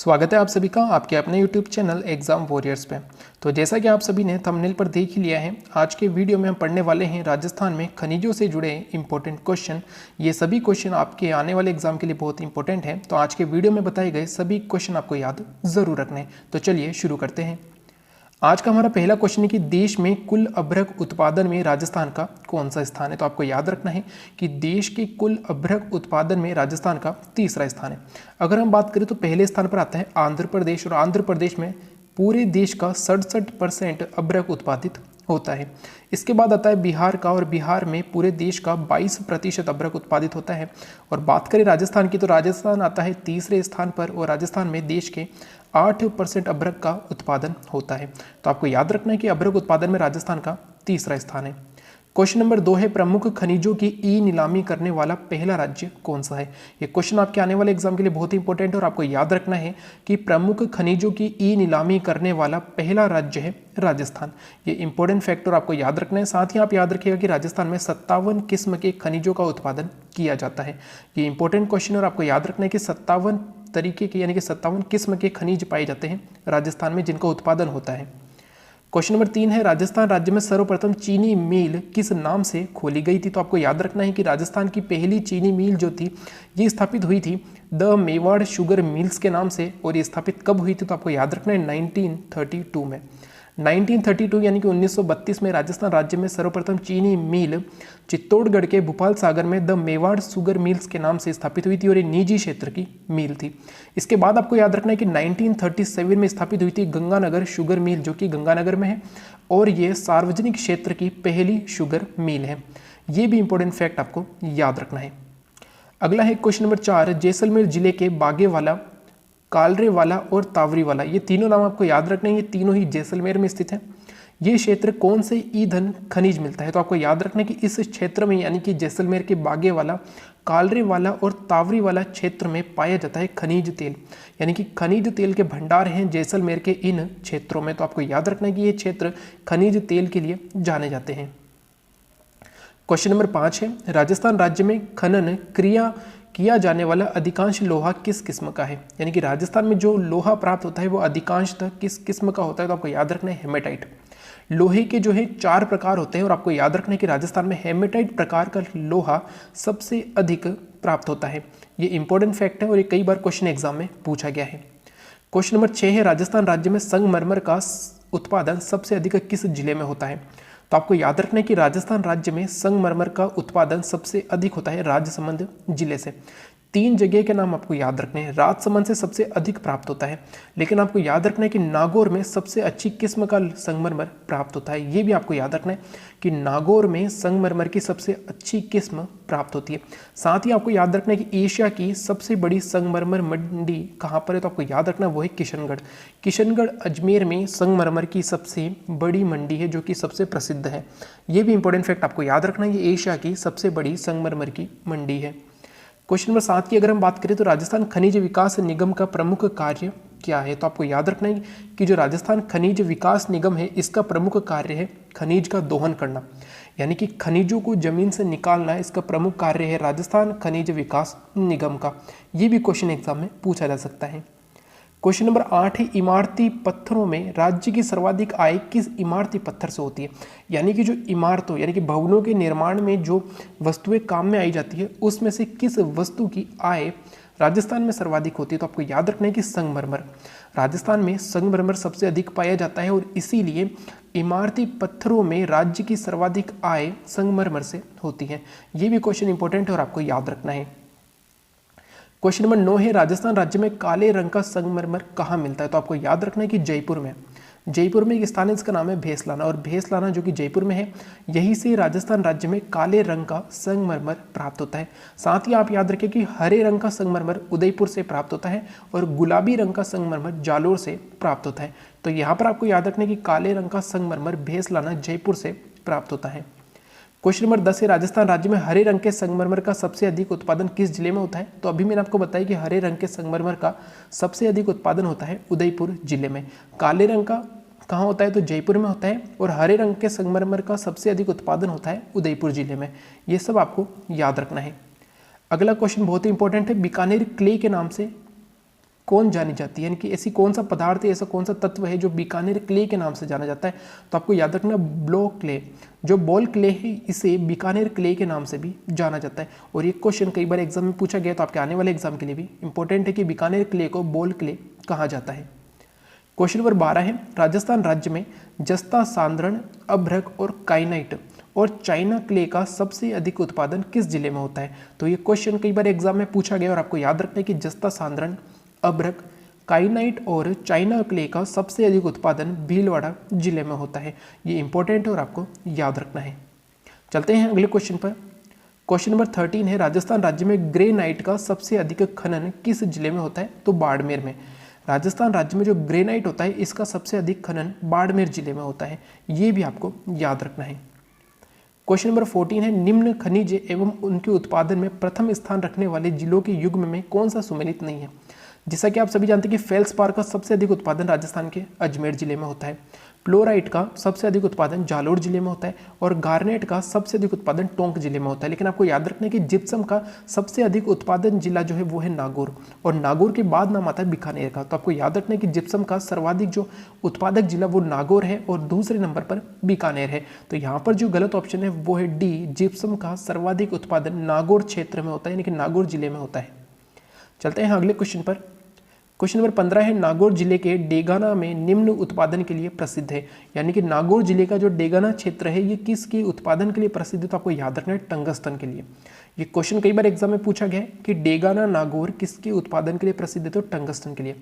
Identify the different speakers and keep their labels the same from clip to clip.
Speaker 1: स्वागत है आप सभी का आपके अपने YouTube चैनल एग्जाम वॉरियर्स पे। तो जैसा कि आप सभी ने थंबनेल पर देख ही लिया है, आज के वीडियो में हम पढ़ने वाले हैं राजस्थान में खनिजों से जुड़े इंपॉर्टेंट क्वेश्चन। ये सभी क्वेश्चन आपके आने वाले एग्जाम के लिए बहुत इंपॉर्टेंट हैं, तो आज के वीडियो में बताए गए सभी क्वेश्चन आपको याद ज़रूर रखने हैं। तो चलिए शुरू करते हैं। आज का हमारा पहला क्वेश्चन है कि देश में कुल अभ्रक उत्पादन में राजस्थान का कौन सा स्थान है। तो आपको याद रखना है कि देश के कुल अभ्रक उत्पादन में राजस्थान का तीसरा स्थान है। अगर हम बात करें तो पहले स्थान पर आता है आंध्र प्रदेश, और आंध्र प्रदेश में पूरे देश का 67% अभ्रक उत्पादित होता है। इसके बाद आता है बिहार का, और बिहार में पूरे देश का 22% अभ्रक उत्पादित होता है। और बात करें राजस्थान की तो राजस्थान आता है तीसरे स्थान पर, और राजस्थान में देश के 8% अभ्रक का उत्पादन होता है। तो आपको याद रखना है कि अभ्रक उत्पादन में राजस्थान का तीसरा स्थान है। क्वेश्चन नंबर 2 है प्रमुख खनिजों की ई नीलामी करने वाला पहला राज्य कौन सा है। ये क्वेश्चन आपके आने वाले एग्जाम के लिए बहुत ही इंपॉर्टेंट है, और आपको याद रखना है कि प्रमुख खनिजों की ई नीलामी करने वाला पहला राज्य है राजस्थान। ये इंपॉर्टेंट फैक्टर आपको याद रखना है। साथ ही आप याद रखिएगा कि राजस्थान में 57 किस्म के खनिजों का उत्पादन किया जाता है। ये इंपॉर्टेंट क्वेश्चन, और आपको याद रखना है कि 57 तरीके के यानी कि 57 किस्म के खनिज पाए जाते हैं राजस्थान में, जिनका उत्पादन होता है। क्वेश्चन नंबर 3 है राजस्थान राज्य में सर्वप्रथम चीनी मिल किस नाम से खोली गई थी। तो आपको याद रखना है कि राजस्थान की पहली चीनी मिल जो थी ये स्थापित हुई थी द मेवाड़ शुगर मिल्स के नाम से, और ये स्थापित कब हुई थी तो आपको याद रखना है 1932 में। 1932 यानी कि 1932 में राजस्थान राज्य में सर्वप्रथम चीनी मिल चित्तौड़गढ़ के भूपाल सागर में द मेवाड़ शुगर मिल्स के नाम से स्थापित हुई थी, और ये निजी क्षेत्र की मिल थी। इसके बाद आपको याद रखना है कि 1937 में स्थापित हुई थी गंगानगर शुगर मिल, जो कि गंगानगर में है, और ये सार्वजनिक क्षेत्र की पहली शुगर मिल है। ये भी इंपॉर्टेंट फैक्ट आपको याद रखना है। अगला है क्वेश्चन नंबर 4, जैसलमेर जिले के बागेवाला, कालरेवाला और तावरीवाला, ये तीनों नाम आपको याद रखने हैं। ये तीनों ही जैसलमेर में स्थित हैं। ये क्षेत्र कौन से ईंधन खनिज मिलता है। तो आपको याद रखना है कि इस क्षेत्र में यानी कि जैसलमेर के बागेवाला, कालरेवाला और तावरीवाला क्षेत्र में पाया जाता है खनिज तेल, यानी कि खनिज तेल के भंडार हैं जैसलमेर के इन क्षेत्रों में। तो आपको याद रखना है कि ये क्षेत्र खनिज तेल के लिए जाने जाते हैं। क्वेश्चन नंबर 5 है राजस्थान राज्य में खनन क्रिया किया जाने वाला अधिकांश लोहा किस किस्म का है। यानी कि राजस्थान में जो लोहा प्राप्त होता है वो अधिकांशतः किस किस्म का होता है। तो आपको याद रखना है हेमेटाइट। लोहे के जो है 4 प्रकार होते हैं, और आपको याद रखना है कि राजस्थान में हेमेटाइट प्रकार का लोहा सबसे अधिक प्राप्त होता है। ये इंपॉर्टेंट फैक्ट है, और ये कई बार क्वेश्चन एग्जाम में पूछा गया है। क्वेश्चन नंबर 6 है राजस्थान राज्य में संगमरमर का उत्पादन सबसे अधिक किस जिले में होता है। तो आपको याद रखना है कि राजस्थान राज्य में संगमरमर का उत्पादन सबसे अधिक होता है राजसमंद जिले से। 3 जगह के नाम आपको याद रखने हैं। राजसमंद से सबसे अधिक प्राप्त होता है, लेकिन आपको याद रखना है कि नागौर में सबसे अच्छी किस्म का संगमरमर प्राप्त होता है। ये भी आपको याद रखना है कि नागौर में संगमरमर की सबसे अच्छी किस्म प्राप्त होती है। साथ ही आपको याद रखना है कि एशिया की सबसे बड़ी संगमरमर मंडी कहाँ पर है। तो आपको याद रखना वो है किशनगढ़। किशनगढ़ अजमेर में संगमरमर की सबसे बड़ी मंडी है, जो कि सबसे प्रसिद्ध है। ये भी इंपॉर्टेंट फैक्ट आपको याद रखना है, ये एशिया की सबसे बड़ी संगमरमर की मंडी है। क्वेश्चन नंबर 7 की अगर हम बात करें तो राजस्थान खनिज विकास निगम का प्रमुख कार्य क्या है। तो आपको याद रखना है कि जो राजस्थान खनिज विकास निगम है इसका प्रमुख कार्य है खनिज का दोहन करना, यानी कि खनिजों को जमीन से निकालना इसका प्रमुख कार्य है राजस्थान खनिज विकास निगम का। ये भी क्वेश्चन एग्जाम में पूछा जा सकता है। क्वेश्चन नंबर 8 है इमारती पत्थरों में राज्य की सर्वाधिक आय किस इमारती पत्थर से होती है। यानी कि जो इमारतों यानी कि भवनों के निर्माण में जो वस्तुएं काम में आई जाती है उसमें से किस वस्तु की आय राजस्थान में सर्वाधिक होती है। तो आपको याद रखना है कि संगमरमर। राजस्थान में संगमरमर सबसे अधिक पाया जाता है, और इसीलिए इमारती पत्थरों में राज्य की सर्वाधिक आय संगमरमर से होती है। ये भी क्वेश्चन इंपॉर्टेंट है और आपको याद रखना है। क्वेश्चन नंबर 9 है राजस्थान राज्य में काले रंग का संगमरमर कहाँ मिलता है। तो आपको याद रखना है कि जयपुर में। जयपुर में एक स्थान है इसका नाम है भेसलाना, और भेसलाना जो कि जयपुर में है, यहीं से राजस्थान राज्य में काले रंग का संगमरमर प्राप्त होता है। साथ ही आप याद रखें कि हरे रंग का संगमरमर उदयपुर से प्राप्त होता है, और गुलाबी रंग का संगमरमर जालोर से प्राप्त होता है। तो यहाँ पर आपको याद रखना है कि काले रंग का संगमरमर भेसलाना जयपुर से प्राप्त होता है। क्वेश्चन नंबर 10 है राजस्थान राज्य में हरे रंग के संगमरमर का सबसे अधिक उत्पादन किस जिले में होता है। तो अभी मैंने आपको बताया कि हरे रंग के संगमरमर का सबसे अधिक उत्पादन होता है उदयपुर जिले में। काले रंग का कहाँ होता है तो जयपुर में होता है, और हरे रंग के संगमरमर का सबसे अधिक उत्पादन होता है उदयपुर जिले में। ये सब आपको याद रखना है। अगला क्वेश्चन बहुत ही इंपॉर्टेंट है, बीकानेर क्ले के नाम से कौन जानी जाती है, यानी कि ऐसी कौन सा पदार्थ है, ऐसा कौन सा तत्व है जो बीकानेर क्ले के नाम से जाना जाता है। तो आपको याद रखना ब्लॉक क्ले, जो बॉल क्ले है इसे बीकानेर क्ले के नाम से भी जाना जाता है। और ये क्वेश्चन कई बार एग्जाम में पूछा गया, तो आपके आने वाले एग्जाम के लिए भी इंपॉर्टेंट है कि बीकानेर क्ले को बॉल क्ले कहा जाता है। क्वेश्चन नंबर 12 है, राजस्थान राज्य में जस्ता, सांद्रण, अभ्रक और काइनाइट और चाइना क्ले का सबसे अधिक उत्पादन किस जिले में होता है। तो ये क्वेश्चन कई बार एग्जाम में पूछा गया और आपको याद रखना है कि जस्ता, सांद्रण, अभ्रक, काइनाइट और चाइना क्ले का सबसे अधिक उत्पादन भीलवाड़ा जिले में होता है। ये इंपॉर्टेंट है और आपको याद रखना है। चलते हैं अगले क्वेश्चन पर। क्वेश्चन नंबर 13 है, राजस्थान राज्य में ग्रेनाइट का सबसे अधिक खनन किस जिले में होता है। तो बाड़मेर में। राजस्थान राज्य में जो ग्रेनाइट होता है इसका सबसे अधिक खनन बाड़मेर जिले में होता है। ये भी आपको याद रखना है। क्वेश्चन नंबर 14 है, निम्न खनिज एवं उनके उत्पादन में प्रथम स्थान रखने वाले जिलों के युग्म में कौन सा सुमेलित नहीं है। जैसा कि आप सभी जानते हैं कि फेल्सपार का सबसे अधिक उत्पादन राजस्थान के अजमेर जिले में होता है, फ्लोराइट का सबसे अधिक उत्पादन जालोर जिले में होता है और गार्नेट का सबसे अधिक उत्पादन टोंक जिले में होता है। लेकिन आपको याद रखना है कि जिप्सम का सबसे अधिक उत्पादन जिला जो है वो है नागौर, और नागौर के बाद नाम आता है बीकानेर का। तो आपको याद रखना है कि जिप्सम का सर्वाधिक जो उत्पादक जिला वो नागौर है और दूसरे नंबर पर बीकानेर है। तो यहाँ पर जो गलत ऑप्शन है वो है डी, जिप्सम का सर्वाधिक उत्पादन नागौर क्षेत्र में होता है, यानी कि नागौर जिले में होता है। चलते हैं अगले क्वेश्चन पर। क्वेश्चन नंबर 15 है, नागौर जिले के डेगाना में निम्न उत्पादन के लिए प्रसिद्ध है। यानी कि नागौर जिले का जो डेगाना क्षेत्र है ये किसके उत्पादन के लिए प्रसिद्ध है। तो आपको याद रखना है टंगस्टन के लिए। ये क्वेश्चन कई बार एग्जाम में पूछा गया है कि डेगाना नागौर किसके उत्पादन के लिए प्रसिद्ध है। तो टंगस्टन के लिए।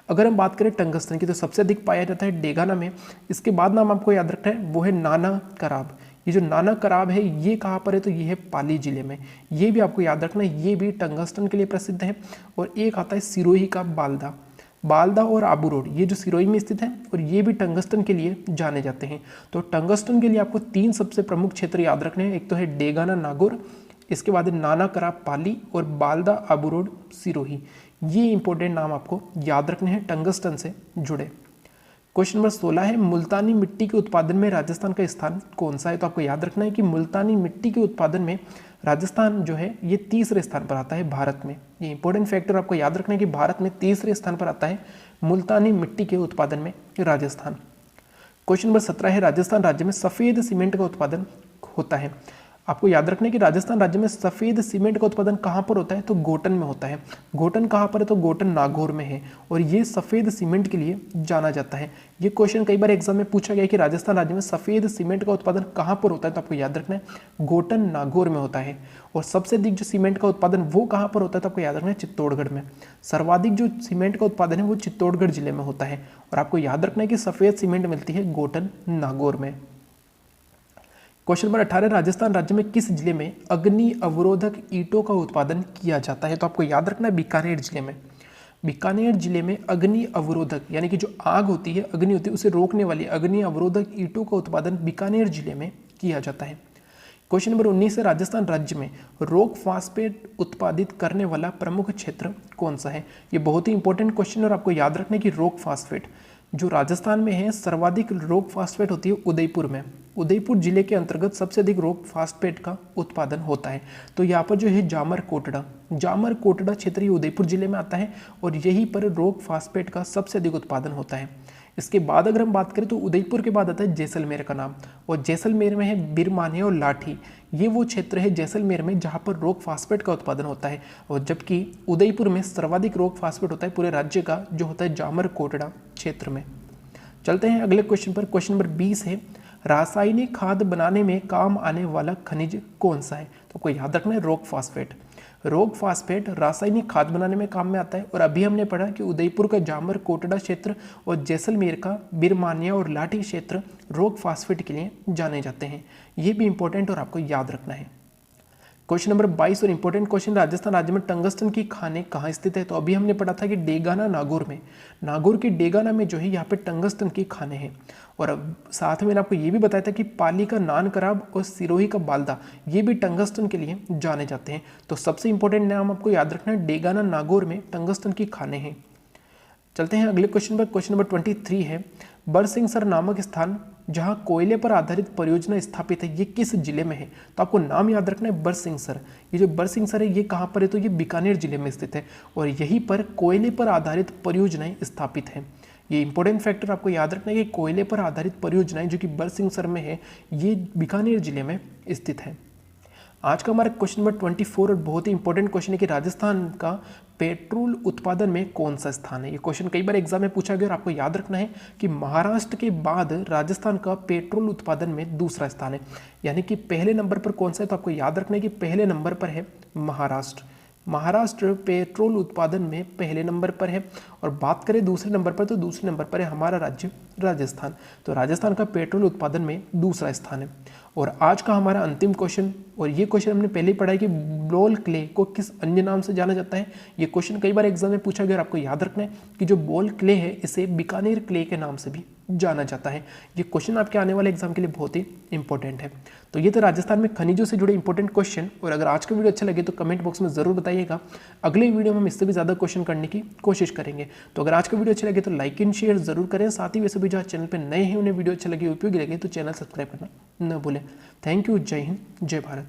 Speaker 1: अगर हम बात करें टंगस्टन की तो सबसे अधिक पाया जाता है डेगाना में। इसके बाद नाम आपको याद रखना है वो है नाना कराब। ये जो नाना कराब है ये कहाँ पर है। तो ये है पाली जिले में। ये भी आपको याद रखना है, ये भी टंगस्टन के लिए प्रसिद्ध है। और एक आता है सिरोही का बालदा। बालदा और आबू रोड ये जो सिरोही में स्थित है और ये भी टंगस्टन के लिए जाने जाते हैं। तो टंगस्टन के लिए आपको 3 सबसे प्रमुख क्षेत्र याद रखने हैं। एक तो है डेगाना नागौर, इसके बाद है नाना कराब पाली और बालदा आबू रोड सिरोही। ये इंपॉर्टेंट नाम आपको याद रखने हैं टंगस्टन से जुड़े। क्वेश्चन नंबर 16 है, मुल्तानी मिट्टी के उत्पादन में राजस्थान का स्थान कौन सा है। तो आपको याद रखना है कि मुल्तानी मिट्टी के उत्पादन में राजस्थान जो है ये तीसरे स्थान पर आता है भारत में। ये इंपॉर्टेंट फैक्टर आपको याद रखना है कि भारत में तीसरे स्थान पर आता है मुल्तानी मिट्टी के उत्पादन में राजस्थान। क्वेश्चन नंबर 17 है, राजस्थान राज्य में सफेद सीमेंट का उत्पादन होता है। आपको याद रखना है कि राजस्थान राज्य में सफेद सीमेंट का उत्पादन कहाँ पर होता है। तो गोटन में होता है। गोटन कहाँ पर है। तो गोटन नागौर में है और ये सफेद सीमेंट के लिए जाना जाता है। ये क्वेश्चन कई बार एग्जाम में पूछा गया है कि राजस्थान राज्य में सफेद सीमेंट का उत्पादन कहाँ पर होता है। तो आपको याद रखना है गोटन नागौर में होता है। और सबसे अधिक जो सीमेंट का उत्पादन वो कहाँ पर होता है। तो आपको याद रखना है चित्तौड़गढ़ में। सर्वाधिक जो सीमेंट का उत्पादन है वो चित्तौड़गढ़ जिले में होता है। और आपको याद रखना है कि सफेद सीमेंट मिलती है गोटन नागौर में। क्वेश्चन नंबर 18, राजस्थान राज्य में किस जिले में अग्नि अवरोधक ईंटों का उत्पादन किया जाता है। तो आपको याद रखना है बीकानेर जिले में। बीकानेर जिले में अग्नि अवरोधक यानी कि जो आग होती है, अग्नि होती है, उसे रोकने वाली अग्नि अवरोधक ईंटों का उत्पादन बीकानेर जिले में किया जाता है। क्वेश्चन नंबर 19 है, राजस्थान राज्य में रॉक फास्फेट उत्पादित करने वाला प्रमुख क्षेत्र कौन सा है। ये बहुत ही इंपॉर्टेंट क्वेश्चन और आपको याद रखना है कि रॉक फास्फेट जो राजस्थान में है सर्वाधिक रॉक फास्फेट होती है उदयपुर में। उदयपुर जिले के अंतर्गत सबसे अधिक रॉक फास्फेट का उत्पादन होता है। तो यहाँ पर जो है जामर कोटड़ा क्षेत्र ये उदयपुर जिले में आता है और यहीं पर रॉक फास्फेट का सबसे अधिक उत्पादन होता है। इसके बाद अगर हम बात करें तो उदयपुर के बाद आता है जैसलमेर का नाम, और जैसलमेर में है बिरमानी और लाठी। ये वो क्षेत्र है जैसलमेर में जहाँ पर रॉक फास्फेट का उत्पादन होता है। और जबकि उदयपुर में सर्वाधिक रॉक फास्फेट होता है पूरे राज्य का, जो होता है जामर कोटड़ा क्षेत्र में। चलते हैं अगले क्वेश्चन पर। क्वेश्चन नंबर 20 है, रासायनिक खाद बनाने में काम आने वाला खनिज कौन सा है। तो आपको याद रखना है रॉक फास्फेट। रॉक फास्फेट रासायनिक खाद बनाने में काम में आता है। और अभी हमने पढ़ा कि उदयपुर का जामर कोटड़ा क्षेत्र और जैसलमेर का बिरमानिया और लाठी क्षेत्र रॉक फास्फेट के लिए जाने जाते हैं। ये भी इंपॉर्टेंट और आपको याद रखना है। क्वेश्चन नंबर 22 और इंपॉर्टेंट क्वेश्चन, राजस्थान राज्य में टंगस्टन की खानें कहाँ स्थित है। तो अभी हमने पढ़ा था कि डेगाना नागौर में, नागौर के डेगाना में जो है यहाँ पे टंगस्टन की खानें हैं। और अब साथ में मैंने आपको ये भी बताया था कि पाली का नान कराब और सिरोही का बालदा ये भी टंगस्टन के लिए जाने जाते हैं। तो सबसे इंपॉर्टेंट नाम आपको याद रखना है डेगाना नागौर में टंगस्टन की खानें हैं। चलते हैं अगले क्वेश्चन पर। क्वेश्चन नंबर 23 है, बरसिंगसर नामक स्थान जहां कोयले पर आधारित परियोजना स्थापित है ये किस जिले में है? तो आपको नाम याद रखना है बरसिंहसर। ये जो बरसिंहसर है ये कहाँ पर है? तो ये बीकानेर जिले में स्थित है और यहीं पर कोयले पर आधारित परियोजनाएं स्थापित हैं। ये इंपॉर्टेंट फैक्टर आपको याद रखना है कि कोयले पर आधारित परियोजनाएं जो कि बरसिंहसर में है ये बीकानेर जिले में स्थित है। आज का हमारा क्वेश्चन नंबर 24 और बहुत ही इंपॉर्टेंट क्वेश्चन है कि राजस्थान का पेट्रोल उत्पादन में कौन सा स्थान है। ये क्वेश्चन कई बार एग्जाम में पूछा गया और आपको याद रखना है कि महाराष्ट्र के बाद राजस्थान का पेट्रोल उत्पादन में दूसरा स्थान है, यानी कि पहले नंबर पर कौन सा है? तो आपको याद रखना है कि पहले नंबर पर है महाराष्ट्र। महाराष्ट्र पेट्रोल उत्पादन में पहले नंबर पर है। और बात करें दूसरे नंबर पर, तो दूसरे नंबर पर है हमारा राज्य राजस्थान। तो राजस्थान का पेट्रोल उत्पादन में दूसरा स्थान है। और आज का हमारा अंतिम क्वेश्चन, और ये क्वेश्चन हमने पहले ही पढ़ा है कि बॉल क्ले को किस अन्य नाम से जाना जाता है। ये क्वेश्चन कई बार एग्जाम में पूछा गया और आपको याद रखना है कि जो बॉल क्ले है इसे बीकानेर क्ले के नाम से भी जाना जाता है। ये क्वेश्चन आपके आने वाले एग्जाम के लिए बहुत ही इंपॉर्टेंट है। तो ये तो राजस्थान में खनिजों से जुड़े इंपॉर्टेंट क्वेश्चन। और अगर आज का वीडियो अच्छा लगे तो कमेंट बॉक्स में जरूर बताइएगा। अगले वीडियो में हम इससे भी ज़्यादा क्वेश्चन करने की कोशिश करेंगे। तो अगर आज का वीडियो अच्छा लगे तो लाइक एंड शेयर जरूर करें। साथ ही वैसे भी जो चैनल पर नए हैं उन्हें वीडियो अच्छा लगे उपयोगी लगे तो चैनल सब्सक्राइब करना न भूलें। Thank you. जय हिंद, जय भारत।